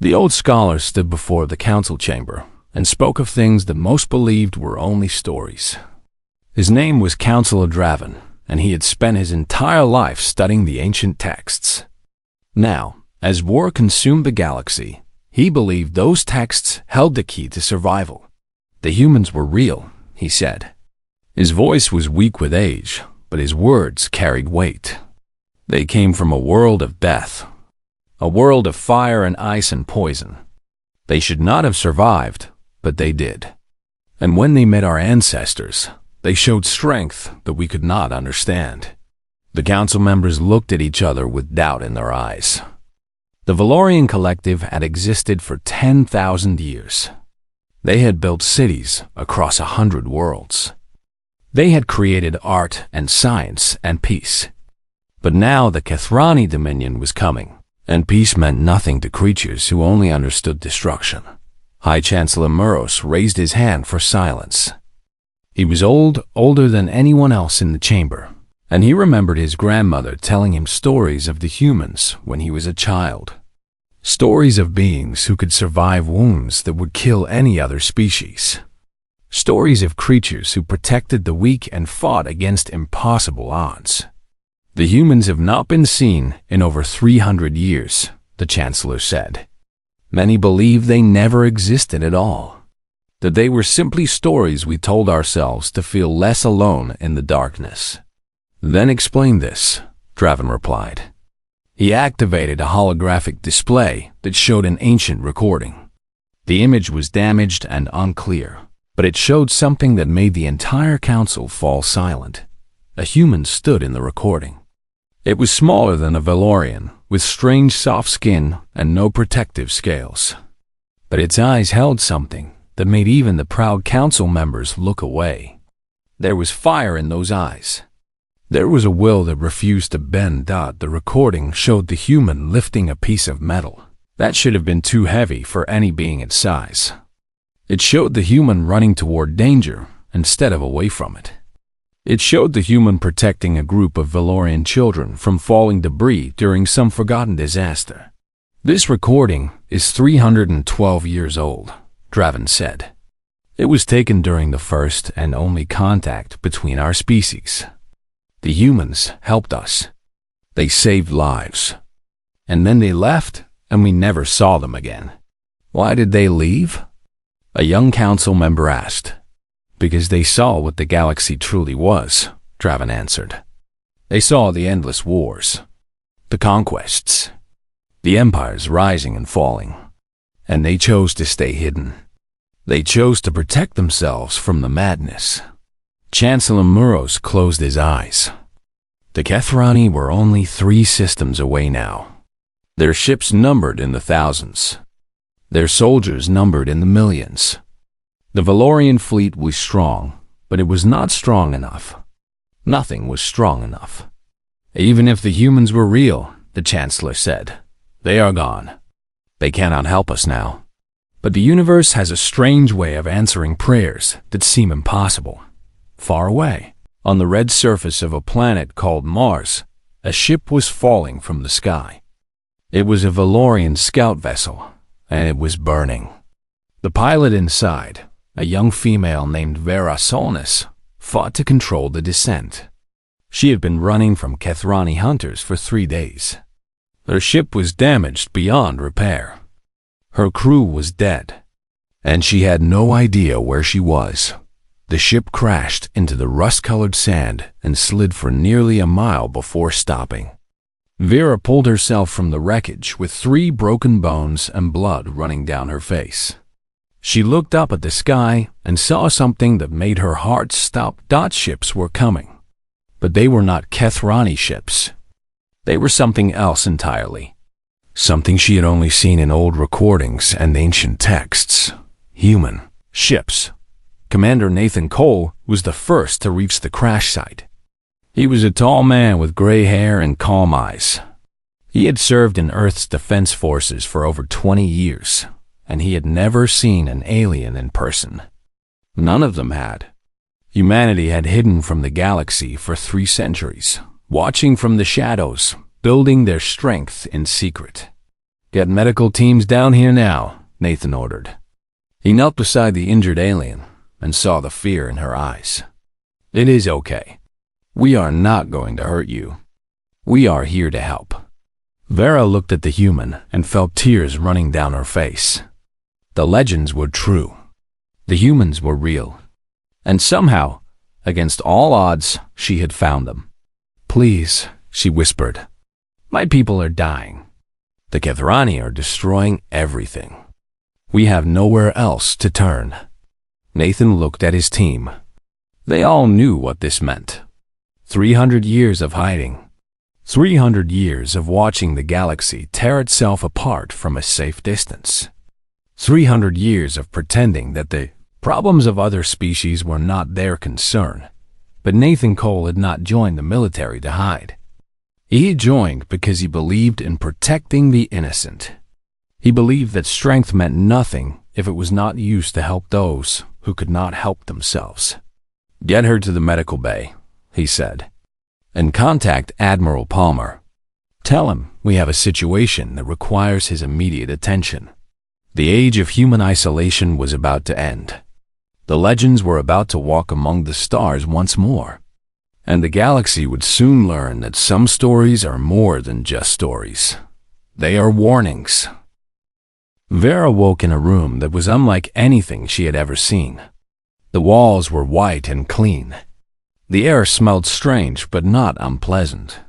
The old scholar stood before the council chamber and spoke of things that most believed were only stories. His name was Councillor Draven, and he had spent his entire life studying the ancient texts. Now, as war consumed the galaxy, he believed those texts held the key to survival. The humans were real, he said. His voice was weak with age, but his words carried weight. They came from a world of death, a world of fire and ice and poison. They should not have survived, but they did. And when they met our ancestors, they showed strength that we could not understand. The council members looked at each other with doubt in their eyes. The Valorian Collective had existed for 10,000 years. They had built cities across 100 worlds. They had created art and science and peace. But now the Kethrani Dominion was coming, and peace meant nothing to creatures who only understood destruction. High Chancellor Muros raised his hand for silence. He was older than anyone else in the chamber, and he remembered his grandmother telling him stories of the humans when he was a child. Stories of beings who could survive wounds that would kill any other species. Stories of creatures who protected the weak and fought against impossible odds. The humans have not been seen in over 300 years, the Chancellor said. Many believe they never existed at all, that they were simply stories we told ourselves to feel less alone in the darkness. Then explain this, Draven replied. He activated a holographic display that showed an ancient recording. The image was damaged and unclear, but it showed something that made the entire council fall silent. A human stood in the recording. It was smaller than a Valorian, with strange soft skin and no protective scales. But its eyes held something that made even the proud council members look away. There was fire in those eyes. There was a will that refused to bend. The recording showed the human lifting a piece of metal. That should have been too heavy for any being its size. It showed the human running toward danger instead of away from it. It showed the human protecting a group of Valorian children from falling debris during some forgotten disaster. This recording is 312 years old, Draven said. It was taken during the first and only contact between our species. The humans helped us. They saved lives. And then they left, and we never saw them again. Why did they leave? A young council member asked. Because they saw what the galaxy truly was, Draven answered. They saw the endless wars, the conquests, the empires rising and falling, and they chose to stay hidden. They chose to protect themselves from the madness. Chancellor Muros closed his eyes. The Kethrani were only 3 systems away now. Their ships numbered in the thousands. Their soldiers numbered in the millions. The Valorian fleet was strong, but it was not strong enough. Nothing was strong enough. Even if the humans were real, the Chancellor said, they are gone. They cannot help us now. But the universe has a strange way of answering prayers that seem impossible. Far away, on the red surface of a planet called Mars, a ship was falling from the sky. It was a Valorian scout vessel, and it was burning. The pilot inside, a young female named Vera Solnus, fought to control the descent. She had been running from Kethrani hunters for 3 days. Her ship was damaged beyond repair. Her crew was dead, and she had no idea where she was. The ship crashed into the rust-colored sand and slid for nearly a mile before stopping. Vera pulled herself from the wreckage with 3 broken bones and blood running down her face. She looked up at the sky and saw something that made her heart stop. Ships were coming, but they were not Kethrani ships. They were something else entirely. Something she had only seen in old recordings and ancient texts. Human ships. Commander Nathan Cole was the first to reach the crash site. He was a tall man with gray hair and calm eyes. He had served in Earth's defense forces for over 20 years. And he had never seen an alien in person. None of them had. Humanity had hidden from the galaxy for 3 centuries, watching from the shadows, building their strength in secret. Get medical teams down here now, Nathan ordered. He knelt beside the injured alien and saw the fear in her eyes. It is okay. We are not going to hurt you. We are here to help. Vera looked at the human and felt tears running down her face. The legends were true. The humans were real. And somehow, against all odds, she had found them. Please, she whispered. My people are dying. The Kethrani are destroying everything. We have nowhere else to turn. Nathan looked at his team. They all knew what this meant. 300 years of hiding. 300 years of watching the galaxy tear itself apart from a safe distance. 300 years of pretending that the problems of other species were not their concern. But Nathan Cole had not joined the military to hide. He had joined because he believed in protecting the innocent. He believed that strength meant nothing if it was not used to help those who could not help themselves. Get her to the medical bay, he said, and contact Admiral Palmer. Tell him we have a situation that requires his immediate attention. The age of human isolation was about to end. The legends were about to walk among the stars once more. And the galaxy would soon learn that some stories are more than just stories. They are warnings. Vera woke in a room that was unlike anything she had ever seen. The walls were white and clean. The air smelled strange but not unpleasant.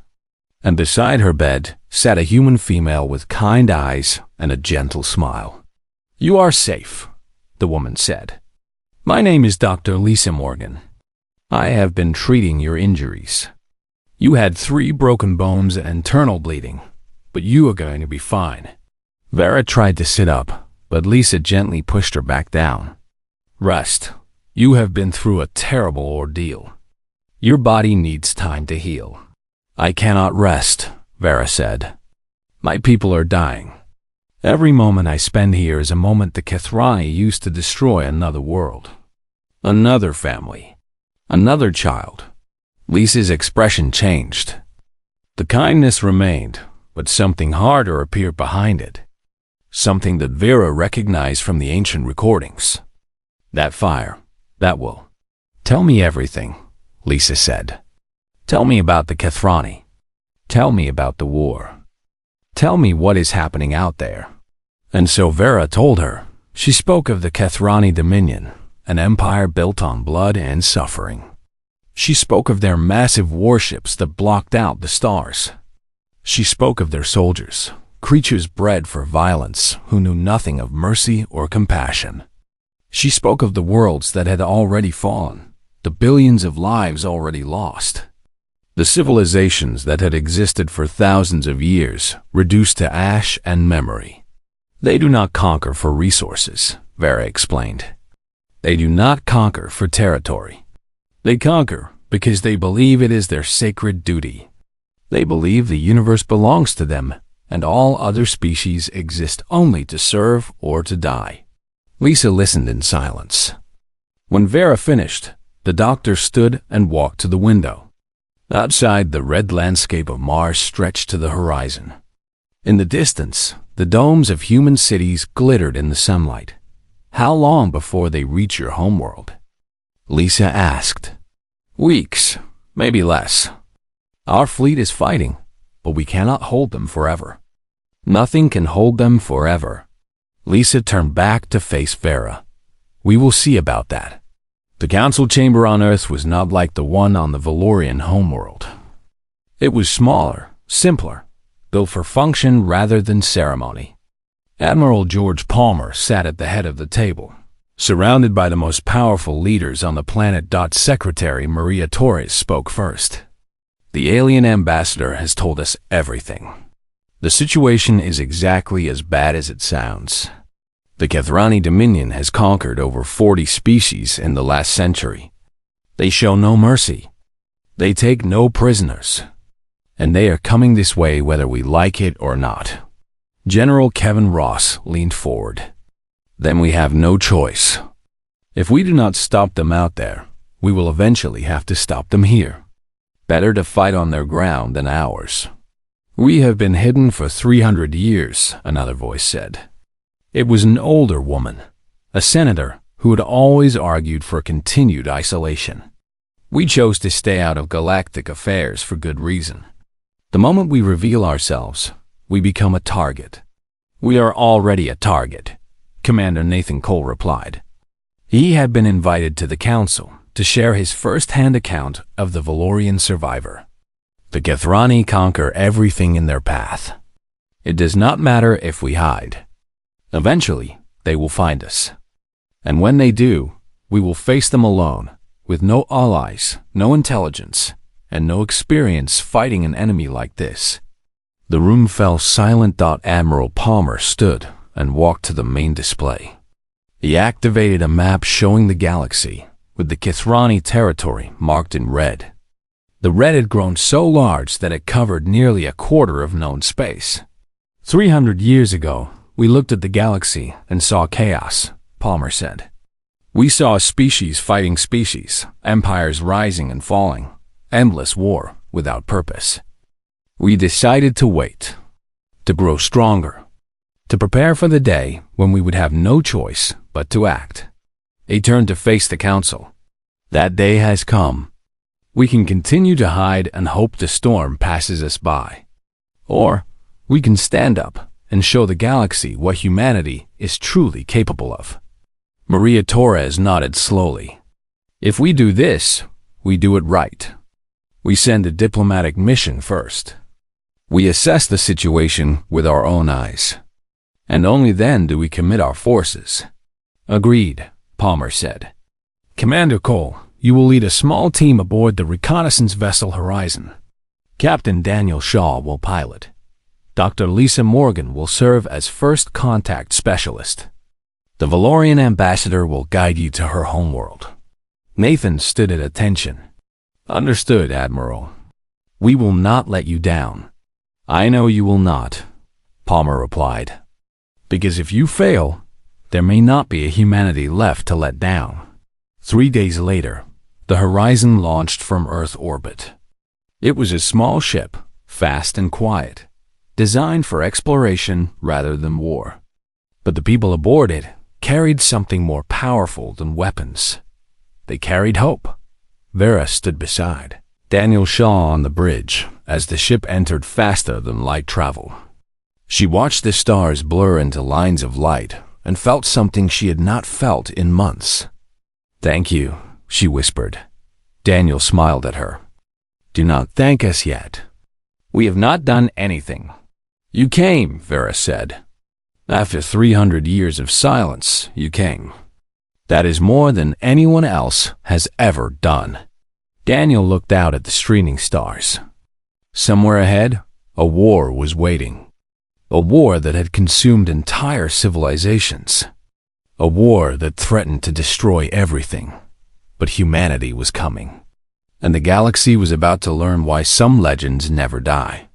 And beside her bed sat a human female with kind eyes and a gentle smile. You are safe, the woman said. My name is Dr. Lisa Morgan. I have been treating your injuries. You had 3 broken bones and internal bleeding, but you are going to be fine. Vera tried to sit up, but Lisa gently pushed her back down. Rest. You have been through a terrible ordeal. Your body needs time to heal. I cannot rest, Vera said. My people are dying. Every moment I spend here is a moment the Kethrani used to destroy another world. Another family. Another child. Lisa's expression changed. The kindness remained, but something harder appeared behind it. Something that Vera recognized from the ancient recordings. That fire. That will. Tell me everything, Lisa said. Tell me about the Kethrani. Tell me about the war. Tell me what is happening out there. And so Vera told her. She spoke of the Kethrani Dominion, an empire built on blood and suffering. She spoke of their massive warships that blocked out the stars. She spoke of their soldiers, creatures bred for violence who knew nothing of mercy or compassion. She spoke of the worlds that had already fallen, the billions of lives already lost. The civilizations that had existed for thousands of years reduced to ash and memory. They do not conquer for resources, Vera explained. They do not conquer for territory. They conquer because they believe it is their sacred duty. They believe the universe belongs to them, and all other species exist only to serve or to die. Lisa listened in silence. When Vera finished, the doctor stood and walked to the window. Outside, the red landscape of Mars stretched to the horizon. In the distance, the domes of human cities glittered in the sunlight. How long before they reach your homeworld? Lisa asked. Weeks, maybe less. Our fleet is fighting, but we cannot hold them forever. Nothing can hold them forever. Lisa turned back to face Vera. We will see about that. The council chamber on Earth was not like the one on the Valorian homeworld. It was smaller, simpler, built for function rather than ceremony. Admiral George Palmer sat at the head of the table, surrounded by the most powerful leaders on the planet. Secretary Maria Torres spoke first. The alien ambassador has told us everything. The situation is exactly as bad as it sounds. The Kethrani Dominion has conquered over 40 species in the last century. They show no mercy. They take no prisoners. And they are coming this way whether we like it or not. General Kevin Ross leaned forward. Then we have no choice. If we do not stop them out there, we will eventually have to stop them here. Better to fight on their ground than ours. "We have been hidden for 300 years, another voice said. It was an older woman, a senator who had always argued for continued isolation. "We chose to stay out of galactic affairs for good reason. The moment we reveal ourselves, we become a target." "We are already a target," Commander Nathan Cole replied. He had been invited to the council to share his first-hand account of the Valorian survivor. "The Kethrani conquer everything in their path. It does not matter if we hide. Eventually, they will find us. And when they do, we will face them alone, with no allies, no intelligence, and no experience fighting an enemy like this." The room fell silent. Admiral Palmer stood and walked to the main display. He activated a map showing the galaxy, with the Kethrani territory marked in red. The red had grown so large that it covered nearly a quarter of known space. 300 years ago, we looked at the galaxy and saw chaos, Palmer said. "We saw species fighting species, empires rising and falling, endless war without purpose. We decided to wait, to grow stronger, to prepare for the day when we would have no choice but to act." He turned to face the council. "That day has come. We can continue to hide and hope the storm passes us by. Or we can stand up and show the galaxy what humanity is truly capable of." Maria Torres nodded slowly. "If we do this, we do it right. We send a diplomatic mission first. We assess the situation with our own eyes. And only then do we commit our forces." "Agreed," Palmer said. "Commander Cole, you will lead a small team aboard the reconnaissance vessel Horizon. Captain Daniel Shaw will pilot. Dr. Lisa Morgan will serve as first contact specialist. The Valorian ambassador will guide you to her homeworld." Nathan stood at attention. "Understood, Admiral. We will not let you down." "I know you will not," Palmer replied. "Because if you fail, there may not be a humanity left to let down." 3 days later, the Horizon launched from Earth orbit. It was a small ship, fast and quiet, designed for exploration rather than war. But the people aboard it carried something more powerful than weapons. They carried hope. Vera stood beside Daniel Shaw on the bridge as the ship entered faster than light travel. She watched the stars blur into lines of light and felt something she had not felt in months. "Thank you," she whispered. Daniel smiled at her. "Do not thank us yet. We have not done anything." "You came," Vera said. "After 300 years of silence, you came. That is more than anyone else has ever done." Daniel looked out at the streaming stars. Somewhere ahead, a war was waiting. A war that had consumed entire civilizations. A war that threatened to destroy everything. But humanity was coming. And the galaxy was about to learn why some legends never die.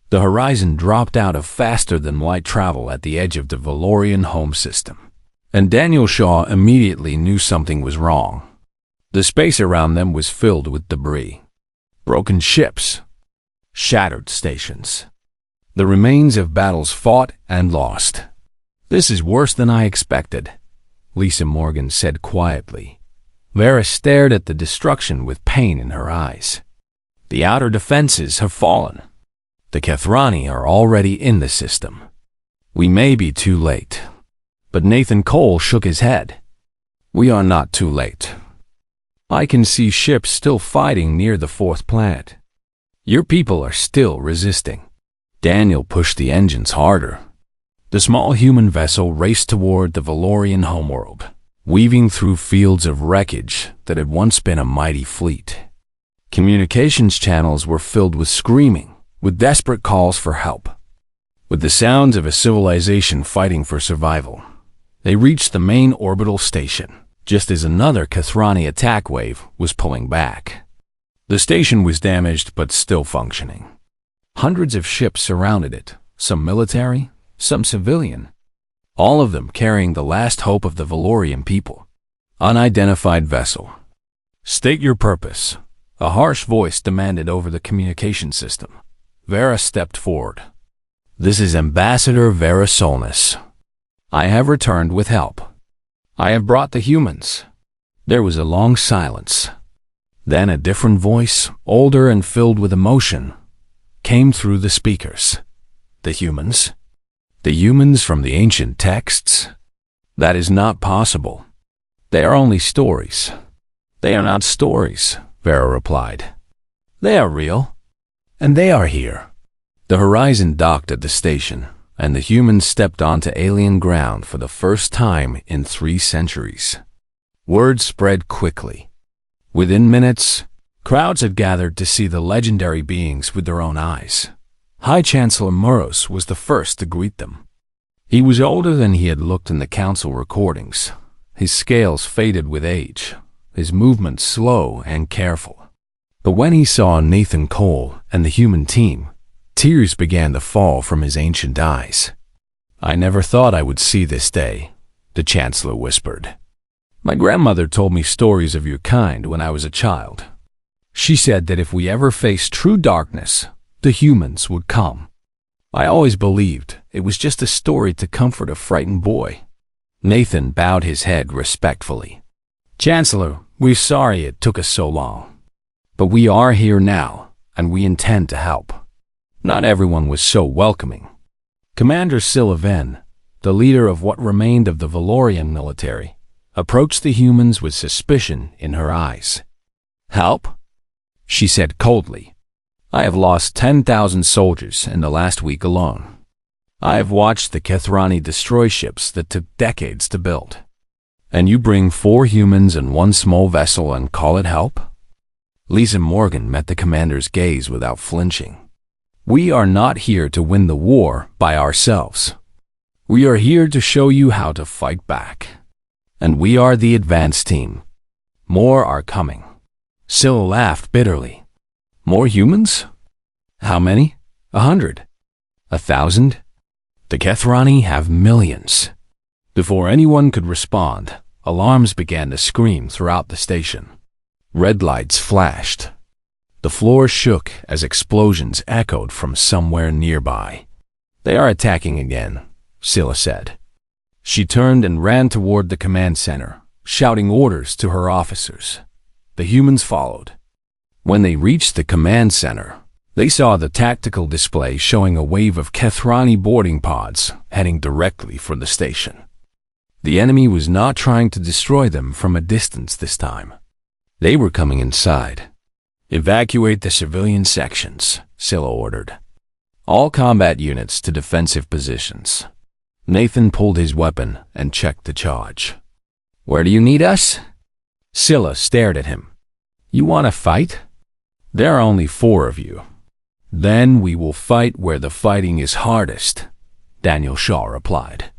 The Horizon dropped out of faster-than-light travel at the edge of the Valorian home system. And Daniel Shaw immediately knew something was wrong. The space around them was filled with debris. Broken ships. Shattered stations. The remains of battles fought and lost. "This is worse than I expected," Lisa Morgan said quietly. Vera stared at the destruction with pain in her eyes. "The outer defenses have fallen. The Kethrani are already in the system. We may be too late." But Nathan Cole shook his head. "We are not too late. I can see ships still fighting near the fourth planet. Your people are still resisting." Daniel pushed the engines harder. The small human vessel raced toward the Valorian homeworld, weaving through fields of wreckage that had once been a mighty fleet. Communications channels were filled with screaming, with desperate calls for help. With the sounds of a civilization fighting for survival, they reached the main orbital station, just as another Kethrani attack wave was pulling back. The station was damaged but still functioning. Hundreds of ships surrounded it, some military, some civilian, all of them carrying the last hope of the Valorian people. "Unidentified vessel. State your purpose," a harsh voice demanded over the communication system. Vera stepped forward. "This is Ambassador Vera Solness. I have returned with help. I have brought the humans." There was a long silence. Then a different voice, older and filled with emotion, came through the speakers. "The humans? The humans from the ancient texts? That is not possible. They are only stories." "They are not stories," Vera replied. "They are real, and they are here." The horizon docked at the station, and the humans stepped onto alien ground for the first time in 3 centuries. Word spread quickly. Within minutes, crowds had gathered to see the legendary beings with their own eyes. High Chancellor Muros was the first to greet them. He was older than he had looked in the council recordings. His scales faded with age, his movements slow and careful. But when he saw Nathan Cole and the human team, tears began to fall from his ancient eyes. "I never thought I would see this day," the Chancellor whispered. "My grandmother told me stories of your kind when I was a child. She said that if we ever faced true darkness, the humans would come. I always believed it was just a story to comfort a frightened boy." Nathan bowed his head respectfully. "Chancellor, we're sorry it took us so long. But we are here now, and we intend to help." Not everyone was so welcoming. Commander Sylvan, the leader of what remained of the Valorian military, approached the humans with suspicion in her eyes. "Help?" she said coldly. "I have lost 10,000 soldiers in the last week alone. I have watched the Kethrani destroy ships that took decades to build. And you bring 4 humans and 1 small vessel and call it help?" Lisa Morgan met the commander's gaze without flinching. "We are not here to win the war by ourselves. We are here to show you how to fight back. And we are the advance team. More are coming." Scylla laughed bitterly. "More humans? How many? 100? 1,000? The Kethrani have millions." Before anyone could respond, alarms began to scream throughout the station. Red lights flashed. The floor shook as explosions echoed from somewhere nearby. "They are attacking again," Scylla said. She turned and ran toward the command center, shouting orders to her officers. The humans followed. When they reached the command center, they saw the tactical display showing a wave of Kethrani boarding pods heading directly for the station. The enemy was not trying to destroy them from a distance this time. They were coming inside. "Evacuate the civilian sections," Scylla ordered. "All combat units to defensive positions." Nathan pulled his weapon and checked the charge. "Where do you need us?" Scylla stared at him. "You want to fight? There are only 4 of you." "Then we will fight where the fighting is hardest," Daniel Shaw replied.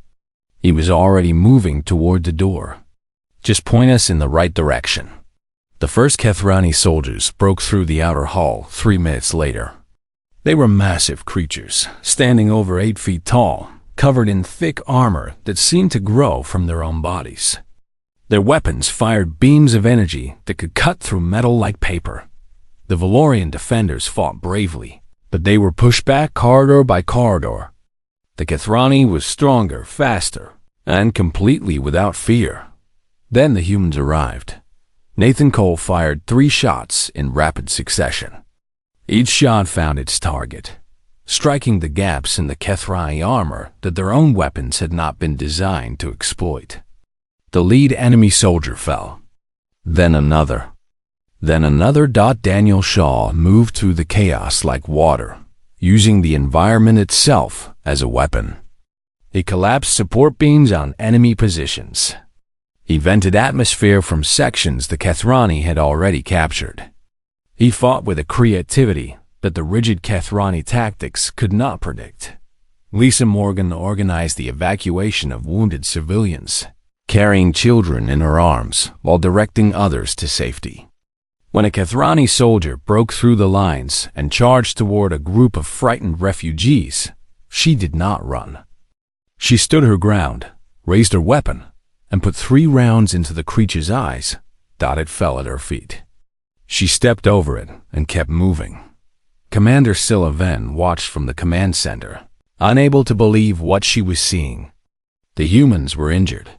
He was already moving toward the door. "Just point us in the right direction." The first Kethrani soldiers broke through the outer hall 3 minutes later. They were massive creatures, standing over 8 feet tall, covered in thick armor that seemed to grow from their own bodies. Their weapons fired beams of energy that could cut through metal like paper. The Valorian defenders fought bravely, but they were pushed back corridor by corridor. The Kethrani was stronger, faster, and completely without fear. Then the humans arrived. Nathan Cole fired 3 shots in rapid succession. Each shot found its target, striking the gaps in the Kethrani armor that their own weapons had not been designed to exploit. The lead enemy soldier fell. Then another. Then another. Daniel Shaw moved through the chaos like water, using the environment itself as a weapon. He collapsed support beams on enemy positions. He vented atmosphere from sections the Kethrani had already captured. He fought with a creativity that the rigid Kethrani tactics could not predict. Lisa Morgan organized the evacuation of wounded civilians, carrying children in her arms while directing others to safety. When a Kethrani soldier broke through the lines and charged toward a group of frightened refugees, she did not run. She stood her ground, raised her weapon, and put 3 rounds into the creature's eyes. It fell at her feet. She stepped over it and kept moving. Commander Scylla Ven watched from the command center, unable to believe what she was seeing. The humans were injured.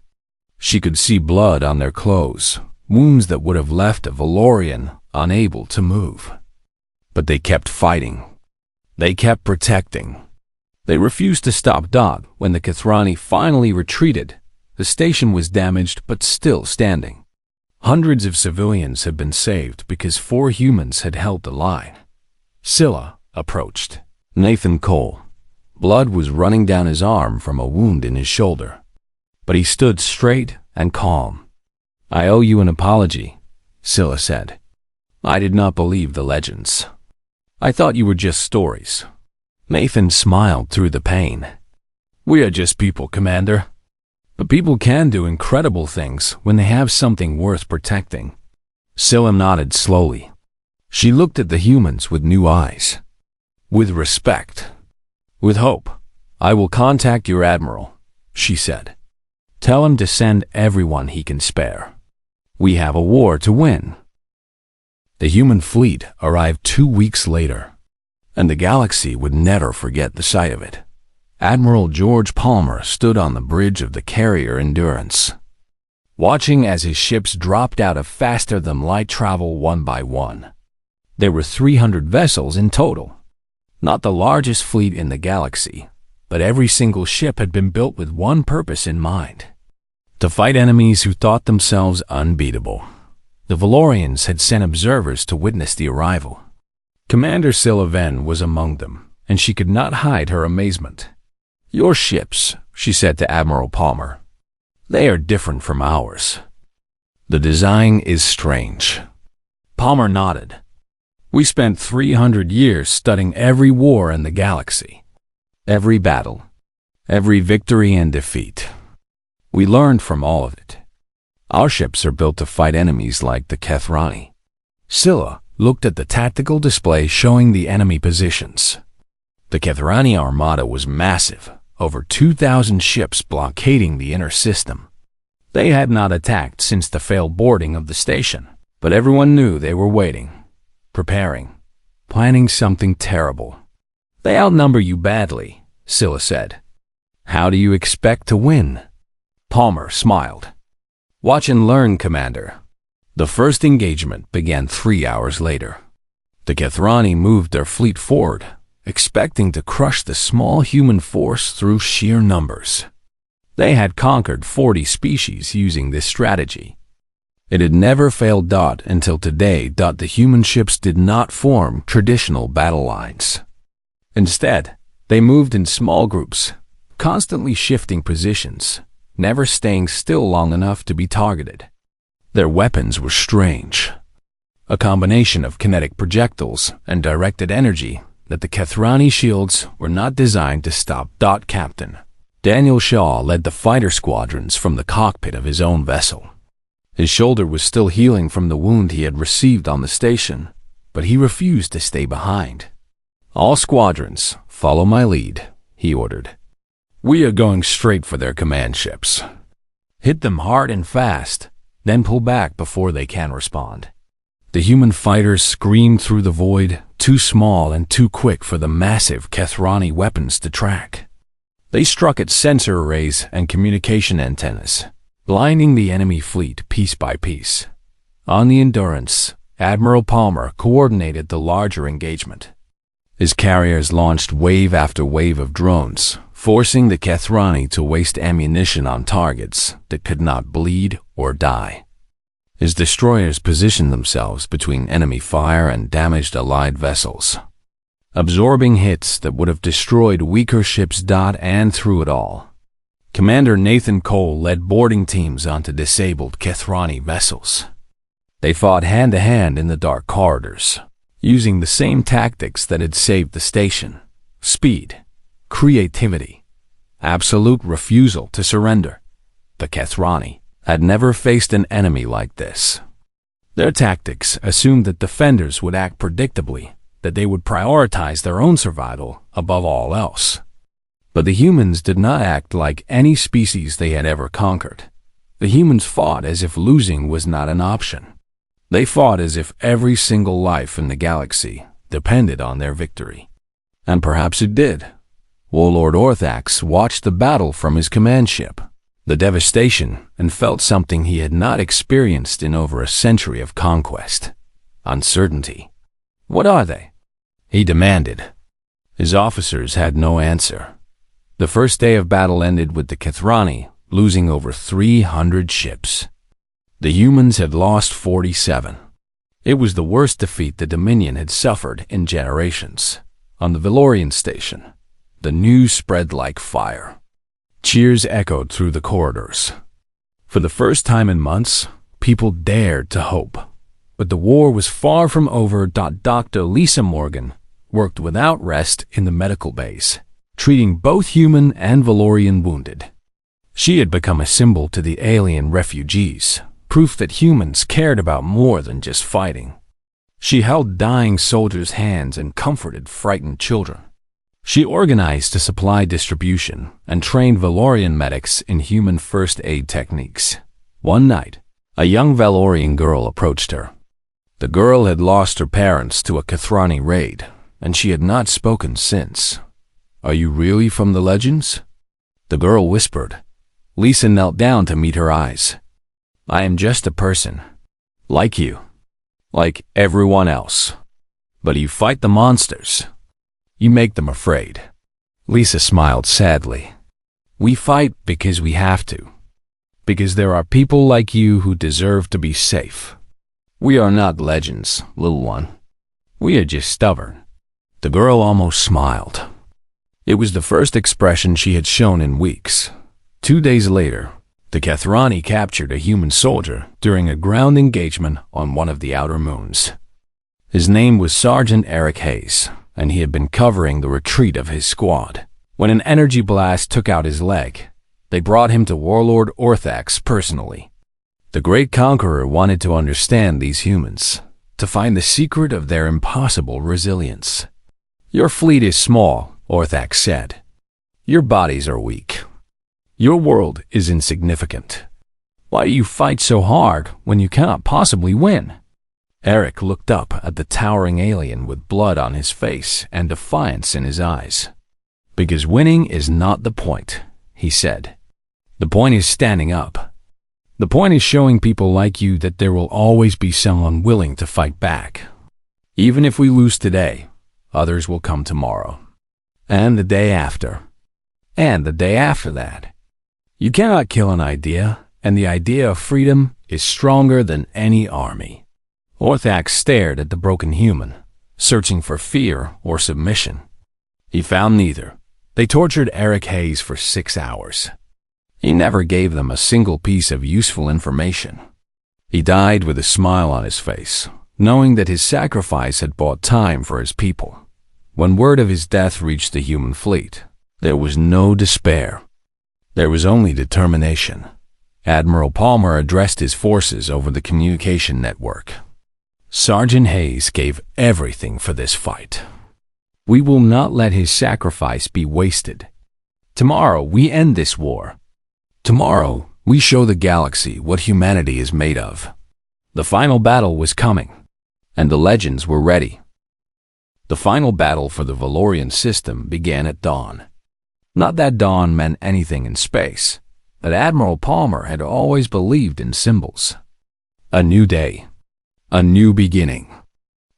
She could see blood on their clothes, wounds that would have left a Valorian unable to move. But they kept fighting. They kept protecting. They refused to stop. When the Kethrani finally retreated, the station was damaged but still standing. Hundreds of civilians had been saved because 4 humans had held the line. Scylla approached Nathan Cole. Blood was running down his arm from a wound in his shoulder. But he stood straight and calm. "I owe you an apology," Scylla said. "I did not believe the legends. I thought you were just stories." Nathan smiled through the pain. "We are just people, Commander. But people can do incredible things when they have something worth protecting." Scylla nodded slowly. She looked at the humans with new eyes. "With respect. With hope. I will contact your admiral," she said. "Tell him to send everyone he can spare. We have a war to win." The human fleet arrived 2 weeks later, and the galaxy would never forget the sight of it. Admiral George Palmer stood on the bridge of the carrier Endurance, watching as his ships dropped out of faster-than-light travel one by one. There were 300 vessels in total. Not the largest fleet in the galaxy, but every single ship had been built with one purpose in mind: to fight enemies who thought themselves unbeatable. The Valorians had sent observers to witness the arrival. Commander Scylla Ven was among them, and she could not hide her amazement. "Your ships," she said to Admiral Palmer, "they are different from ours. The design is strange." Palmer nodded. "We spent 300 years studying every war in the galaxy, every battle, every victory and defeat. We learned from all of it. Our ships are built to fight enemies like the Kethrani." Scylla looked at the tactical display showing the enemy positions. The Kethrani armada was massive, over 2,000 ships blockading the inner system. They had not attacked since the failed boarding of the station, but everyone knew they were waiting, preparing, planning something terrible. "They outnumber you badly," Scylla said. "How do you expect to win?" Palmer smiled. "Watch and learn, Commander." The first engagement began 3 hours later. The Kethrani moved their fleet forward, expecting to crush the small human force through sheer numbers. They had conquered 40 species using this strategy. It had never failed. Until today. The human ships did not form traditional battle lines. Instead, they moved in small groups, constantly shifting positions, never staying still long enough to be targeted. Their weapons were strange, a combination of kinetic projectiles and directed energy that the Kethrani shields were not designed to stop. Captain Daniel Shaw led the fighter squadrons from the cockpit of his own vessel. His shoulder was still healing from the wound he had received on the station, but he refused to stay behind. "All squadrons, follow my lead," he ordered. "We are going straight for their command ships. Hit them hard and fast, then pull back before they can respond." The human fighters screamed through the void, too small and too quick for the massive Kethrani weapons to track. They struck at sensor arrays and communication antennas, blinding the enemy fleet piece by piece. On the Endurance, Admiral Palmer coordinated the larger engagement. His carriers launched wave after wave of drones, forcing the Kethrani to waste ammunition on targets that could not bleed or die. His destroyers positioned themselves between enemy fire and damaged Allied vessels, absorbing hits that would have destroyed weaker ships. And through it all, Commander Nathan Cole led boarding teams onto disabled Kethrani vessels. They fought hand-to-hand in the dark corridors, using the same tactics that had saved the station: speed, creativity, absolute refusal to surrender. The Kethrani had never faced an enemy like this. Their tactics assumed that defenders would act predictably, that they would prioritize their own survival above all else. But the humans did not act like any species they had ever conquered. The humans fought as if losing was not an option. They fought as if every single life in the galaxy depended on their victory. And perhaps it did. Warlord Orthax watched the battle from his command ship, the devastation, and felt something he had not experienced in over a century of conquest. Uncertainty. "What are they?" he demanded. His officers had no answer. The first day of battle ended with the Kethrani losing over 300 ships. The humans had lost 47. It was the worst defeat the Dominion had suffered in generations. On the Valorian station, the news spread like fire. Cheers echoed through the corridors. For the first time in months, people dared to hope. But the war was far from over. Dr. Lisa Morgan worked without rest in the medical base, treating both human and Valorian wounded. She had become a symbol to the alien refugees, proof that humans cared about more than just fighting. She held dying soldiers' hands and comforted frightened children. She organized a supply distribution and trained Valorian medics in human first aid techniques. One night, a young Valorian girl approached her. The girl had lost her parents to a Kethrani raid, and she had not spoken since. "Are you really from the legends?" the girl whispered. Lisa knelt down to meet her eyes. "I am just a person, like you, like everyone else. But you fight the monsters. You make them afraid." Lisa smiled sadly. "We fight because we have to. Because there are people like you who deserve to be safe. We are not legends, little one. We are just stubborn." The girl almost smiled. It was the first expression she had shown in weeks. 2 days later, the Kethrani captured a human soldier during a ground engagement on one of the outer moons. His name was Sergeant Eric Hayes, and he had been covering the retreat of his squad. When an energy blast took out his leg, they brought him to Warlord Orthax personally. The great conqueror wanted to understand these humans, to find the secret of their impossible resilience. "Your fleet is small," Orthax said. "Your bodies are weak. Your world is insignificant. Why do you fight so hard when you cannot possibly win?" Eric looked up at the towering alien with blood on his face and defiance in his eyes. "Because winning is not the point," he said. "The point is standing up. The point is showing people like you that there will always be someone willing to fight back. Even if we lose today, others will come tomorrow. And the day after. And the day after that. You cannot kill an idea, and the idea of freedom is stronger than any army." Orthax stared at the broken human, searching for fear or submission. He found neither. They tortured Eric Hayes for 6 hours. He never gave them a single piece of useful information. He died with a smile on his face, knowing that his sacrifice had bought time for his people. When word of his death reached the human fleet, there was no despair. There was only determination. Admiral Palmer addressed his forces over the communication network. "Sergeant Hayes gave everything for this fight. We will not let his sacrifice be wasted. Tomorrow we end this war. Tomorrow we show the galaxy what humanity is made of." The final battle was coming, and the legends were ready. The final battle for the Valorian system began at dawn. Not that dawn meant anything in space, but Admiral Palmer had always believed in symbols. A new day, a new beginning,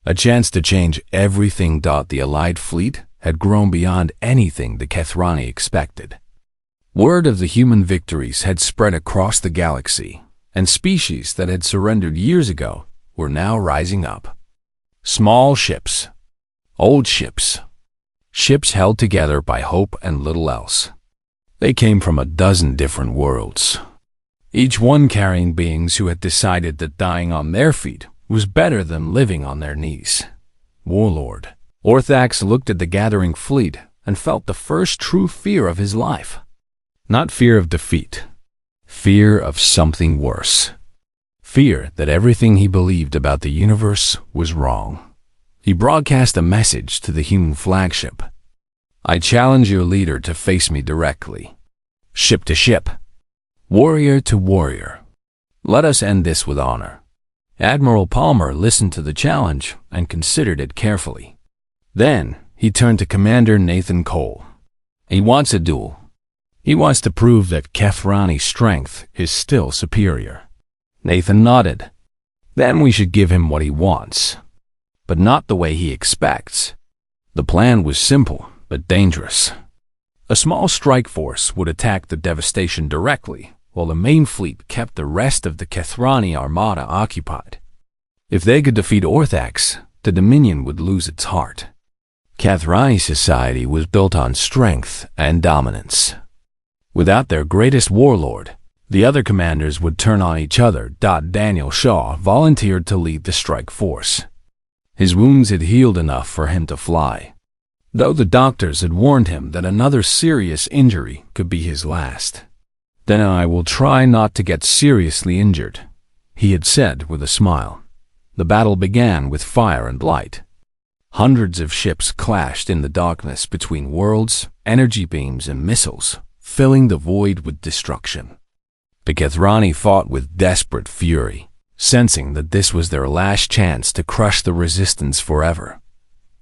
a chance to change everything. The Allied fleet had grown beyond anything the Kethrani expected. Word of the human victories had spread across the galaxy, and species that had surrendered years ago were now rising up. Small ships, old ships, ships held together by hope and little else. They came from a dozen different worlds, each one carrying beings who had decided that dying on their feet was better than living on their knees. Warlord Orthax looked at the gathering fleet and felt the first true fear of his life. Not fear of defeat, fear of something worse. Fear that everything he believed about the universe was wrong. He broadcast a message to the human flagship. "I challenge your leader to face me directly. Ship to ship. Warrior to warrior. Let us end this with honor." Admiral Palmer listened to the challenge and considered it carefully. Then he turned to Commander Nathan Cole. He wants a duel. He wants to prove that Kethrani's strength is still superior. Nathan nodded. Then we should give him what he wants, but not the way he expects. The plan was simple, but dangerous. A small strike force would attack the devastation directly, while the main fleet kept the rest of the Kethrani armada occupied. If they could defeat Orthax, the Dominion would lose its heart. Kethrani society was built on strength and dominance. Without their greatest warlord, the other commanders would turn on each other. Daniel Shaw volunteered to lead the strike force. His wounds had healed enough for him to fly, though the doctors had warned him that another serious injury could be his last. Then I will try not to get seriously injured, he had said with a smile. The battle began with fire and light. Hundreds of ships clashed in the darkness between worlds, energy beams and missiles, filling the void with destruction. The Kethrani fought with desperate fury, sensing that this was their last chance to crush the resistance forever.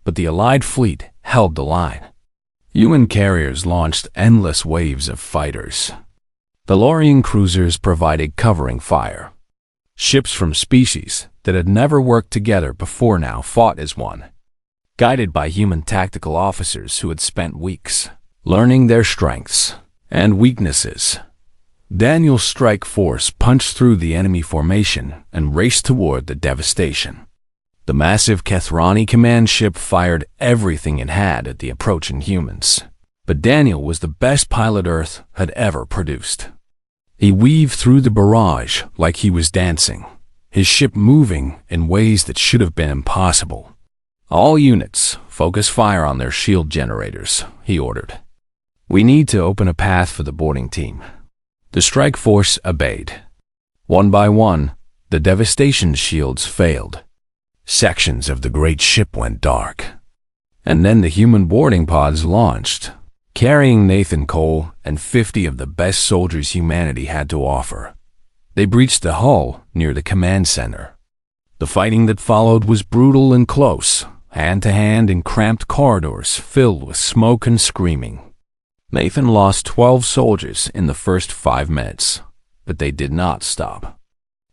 But the Allied fleet held the line. UN carriers launched endless waves of fighters. Valorian cruisers provided covering fire. Ships from species that had never worked together before now fought as one, guided by human tactical officers who had spent weeks learning their strengths and weaknesses. Daniel's strike force punched through the enemy formation and raced toward the devastation. The massive Kethrani command ship fired everything it had at the approaching humans, but Daniel was the best pilot Earth had ever produced. He weaved through the barrage like he was dancing, his ship moving in ways that should have been impossible. All units, focus fire on their shield generators, he ordered. We need to open a path for the boarding team. The strike force obeyed. One by one, the devastation shields failed. Sections of the great ship went dark. And then the human boarding pods launched, carrying Nathan Cole and 50 of the best soldiers humanity had to offer. They breached the hull near the command center. The fighting that followed was brutal and close, hand-to-hand in cramped corridors filled with smoke and screaming. Nathan lost 12 soldiers in the first 5 minutes, but they did not stop.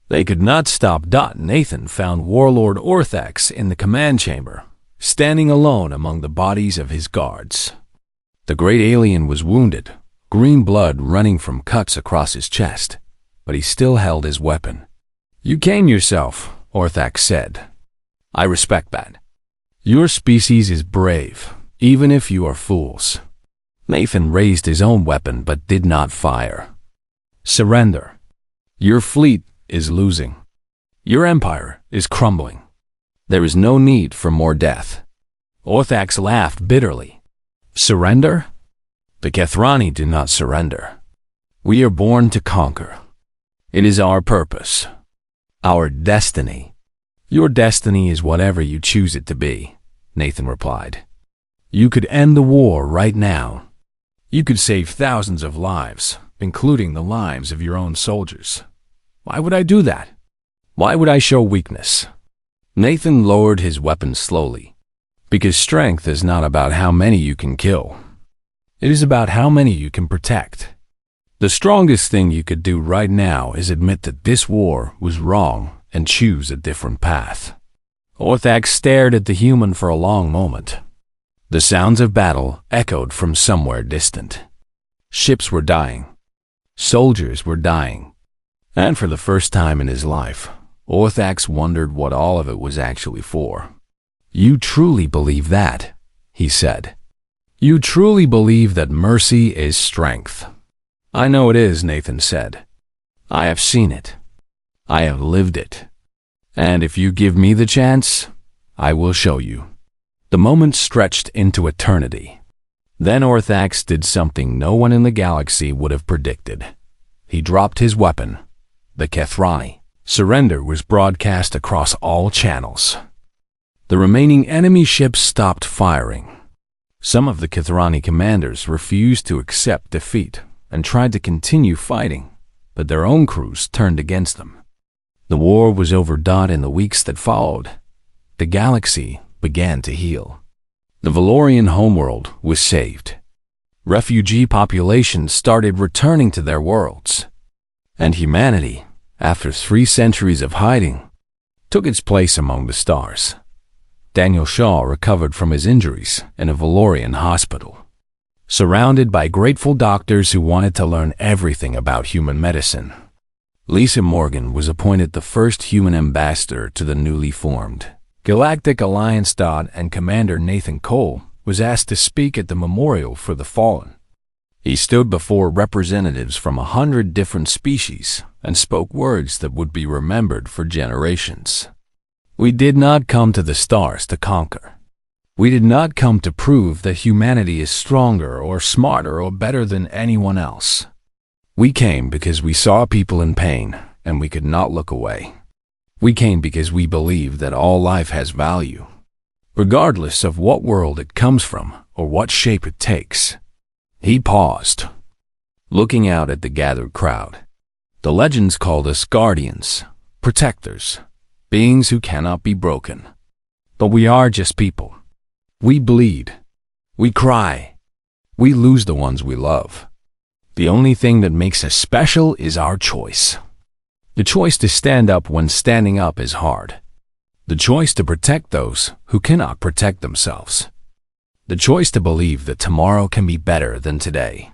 They could not stop. Nathan found Warlord Orthax in the command chamber, standing alone among the bodies of his guards. The great alien was wounded, green blood running from cuts across his chest, but he still held his weapon. You came yourself, Orthax said. I respect that. Your species is brave, even if you are fools. Nathan raised his own weapon but did not fire. Surrender. Your fleet is losing. Your empire is crumbling. There is no need for more death. Orthax laughed bitterly. Surrender? The Kethrani do not surrender. We are born to conquer. It is our purpose, our destiny. Your destiny is whatever you choose it to be, Nathan replied. You could end the war right now. You could save thousands of lives, including the lives of your own soldiers. Why would I do that? Why would I show weakness? Nathan lowered his weapon slowly, because strength is not about how many you can kill. It is about how many you can protect. The strongest thing you could do right now is admit that this war was wrong and choose a different path. Orthax stared at the human for a long moment. The sounds of battle echoed from somewhere distant. Ships were dying. Soldiers were dying. And for the first time in his life, Orthax wondered what all of it was actually for. You truly believe that, he said. You truly believe that mercy is strength. I know it is, Nathan said. I have seen it. I have lived it. And if you give me the chance, I will show you. The moment stretched into eternity. Then Orthax did something no one in the galaxy would have predicted. He dropped his weapon. The Kethrani surrender was broadcast across all channels. The remaining enemy ships stopped firing. Some of the Kethrani commanders refused to accept defeat and tried to continue fighting, but their own crews turned against them. The war was over. In the weeks that followed, the galaxy began to heal. The Valorian homeworld was saved. Refugee populations started returning to their worlds. And humanity, after 3 centuries of hiding, took its place among the stars. Daniel Shaw recovered from his injuries in a Valorian hospital, surrounded by grateful doctors who wanted to learn everything about human medicine. Lisa Morgan was appointed the first human ambassador to the newly formed Galactic Alliance. And Commander Nathan Cole was asked to speak at the memorial for the fallen. He stood before representatives from 100 different species and spoke words that would be remembered for generations. We did not come to the stars to conquer. We did not come to prove that humanity is stronger or smarter or better than anyone else. We came because we saw people in pain and we could not look away. We came because we believe that all life has value, regardless of what world it comes from or what shape it takes. He paused, looking out at the gathered crowd. The legends called us guardians, protectors, beings who cannot be broken. But we are just people. We bleed. We cry. We lose the ones we love. The only thing that makes us special is our choice. The choice to stand up when standing up is hard. The choice to protect those who cannot protect themselves. The choice to believe that tomorrow can be better than today.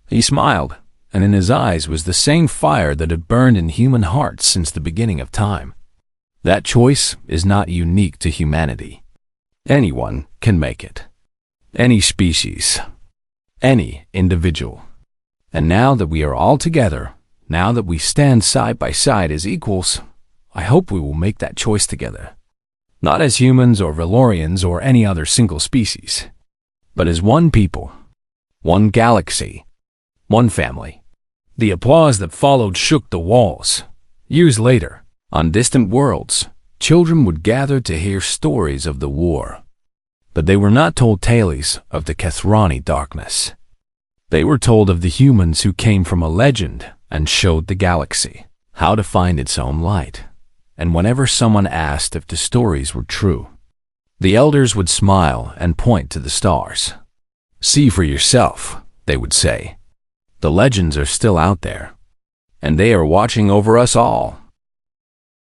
He smiled, and in his eyes was the same fire that had burned in human hearts since the beginning of time. That choice is not unique to humanity. Anyone can make it. Any species. Any individual. And now that we are all together, now that we stand side by side as equals, I hope we will make that choice together. Not as humans or Valorians or any other single species, but as one people, one galaxy, one family. The applause that followed shook the walls. Years later, on distant worlds, children would gather to hear stories of the war. But they were not told tales of the Kathrani darkness. They were told of the humans who came from a legend and showed the galaxy how to find its own light. And whenever someone asked if the stories were true, the elders would smile and point to the stars. See for yourself, they would say. The legends are still out there, and they are watching over us all.